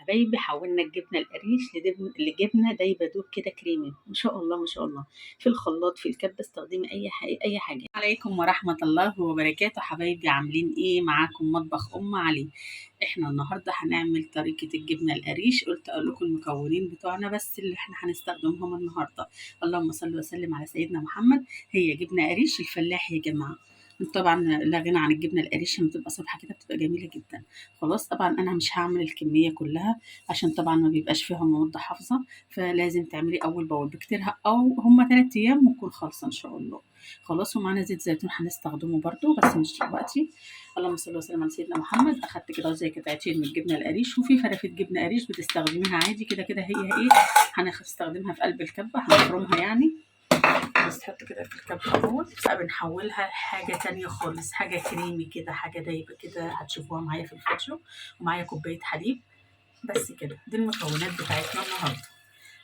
حبايبي حولنا الجبنة القريش لجبنة دايبة دوب كده كريمي، ما شاء الله ما شاء الله. في الخلاط في الكبة استخدمي أي حاجة. عليكم ورحمة الله وبركاته حبايبي، عاملين إيه؟ معاكم مطبخ أم علي. إحنا النهاردة هنعمل طريقة الجبنة القريش. قلت أقول لكم المكونين بتوعنا بس اللي إحنا هنستخدمهم النهاردة. اللهم صل وسلم على سيدنا محمد. هي جبنة قريش الفلاح يا جماعة. طبعا لا غنى عن الجبنه القريش لما بتبقى صبحه كده بتبقى جميله جدا. خلاص طبعا انا مش هعمل الكميه كلها عشان طبعا ما بيبقاش فيها مواد حافظه، فلازم تعملي اول باول بكتيرها او هما 3 ايام وتكون خالصه ان شاء الله. خلاص ومعانا زيت زيتون هنستخدمه برده بس مش دلوقتي. اللهم صل وسلم على سيدنا محمد. اخدت كده زي قطعتين من الجبنه القريش، وفي فرافيت جبنه قريش بتستخدميها عادي كده كده هي ايه. هنستخدمها في قلب الكبه هنفرمها يعني، بس تحط كده في الكبة اهوت. بقى بنحولها لحاجة تانية خالص، حاجة كريمي كده، حاجة دايبة كده هتشوفوها معايا في الفيديو. ومعايا كوباية حليب. بس كده دي المكونات بتاعتنا النهاردة.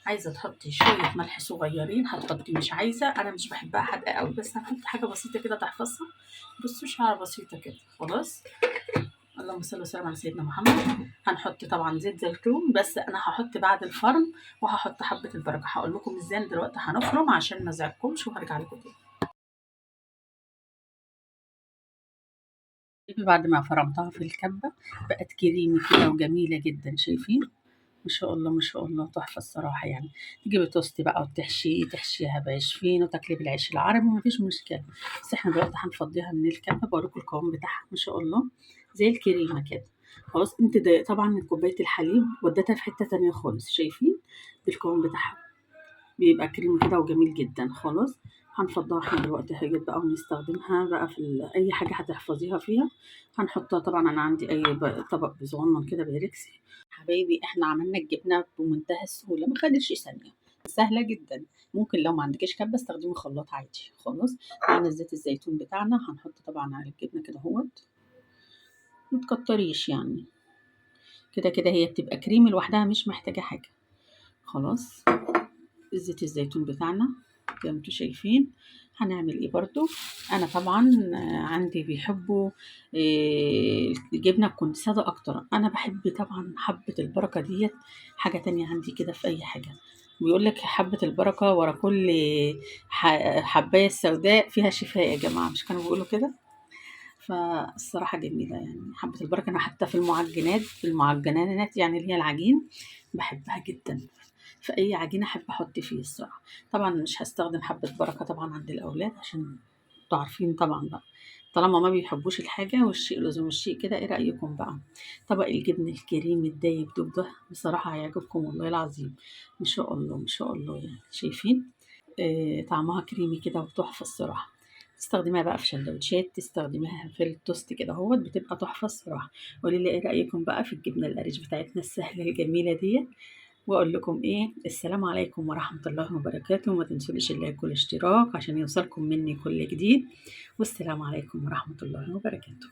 عايزة تحطي شوية ملح صغيرين هتحطي، مش عايزة أنا مش بحبها حادقة قوي بس هنحط حاجة بسيطة كده تحفظها. بصوا شعرة بسيطة كده خلاص. اللهم صل وسلم على سيدنا محمد. هنحط طبعا زيت زيتون بس انا هحط بعد الفرم، وهحط حبه البركه. هقول لكم ازاي دلوقتي هنفرم عشان ما ازعجكمش وهرجع لكم تاني. بعد ما فرمتها في الكبه بقت كريمي كده وجميله جدا، شايفين؟ ما شاء الله ما شاء الله تحفه الصراحه يعني. تجيبي توستي بقى تحشيها بعيش فين وتاكلي بالعيش العربي مفيش مشكله. بس احنا دلوقتي هنفضيها من الكبه بوريكم القوام بتاعها ما شاء الله زي الكريمه كده. خلاص انت ده طبعا كوبايه الحليب وديتها في حته تانية خالص، شايفين؟ القوام بتاعها بيبقى كريمي كده وجميل جدا. خلاص هنفضها احنا دلوقتي حاجات بقى ونستخدمها بقى في اي حاجه هتحفظيها فيها. هنحطها طبعا انا عندي اي طبق صغنن كده بيركسي. حبايبي احنا عملنا الجبنه بمنتهى السهوله، ما خدتش ثانيه، سهله جدا. ممكن لو ما عندكيش كبه استخدمي خلاط عادي. خلاص معانا زيت الزيتون بتاعنا هنحط طبعا على الجبنه كده اهوت، ما تكتريش يعني. كده كده هي بتبقى كريمي لوحدها مش محتاجه حاجه. خلاص زيت الزيتون بتاعنا زي ما انتوا شايفين. هنعمل ايه برضو؟ انا طبعا عندي بيحبوا الجبنه تكون ساده اكتر. انا بحب طبعا حبه البركه ديت، حاجه تانية عندي كده في اي حاجه. بيقول لك حبه البركه ورا كل حبايه سوداء فيها شفاء يا جماعه، مش كانوا بيقولوا كده؟ فالصراحه جميله يعني حبه البركه. انا حتى في المعجنات يعني اللي هي العجين بحبها جدا. في اي عجينه احب احط فيه الصراحه. طبعا مش هستخدم حبه بركه طبعا عند الاولاد عشان انتوا عارفين طبعا بقى، طالما ما بيحبوش الحاجه والشيء لزوم الشيء كده. ايه رايكم بقى؟ طبق الجبن الكريمي الدايب دوب ده بصراحه هيعجبكم والله العظيم. ما شاء الله ما شاء الله يعني شايفين؟ طعمها كريمي كده وتحفه الصراحه. تستخدميها بقى في سندوتشات، تستخدميها في التوست كده اهوت بتبقى تحفه الصراحه. قولي لي ايه رايكم بقى في الجبنه القريش بتاعتنا السهله الجميله دي. واقول لكم ايه، السلام عليكم ورحمة الله وبركاته. وما تنسونيش اللايك والاشتراك عشان يوصلكم مني كل جديد. والسلام عليكم ورحمة الله وبركاته.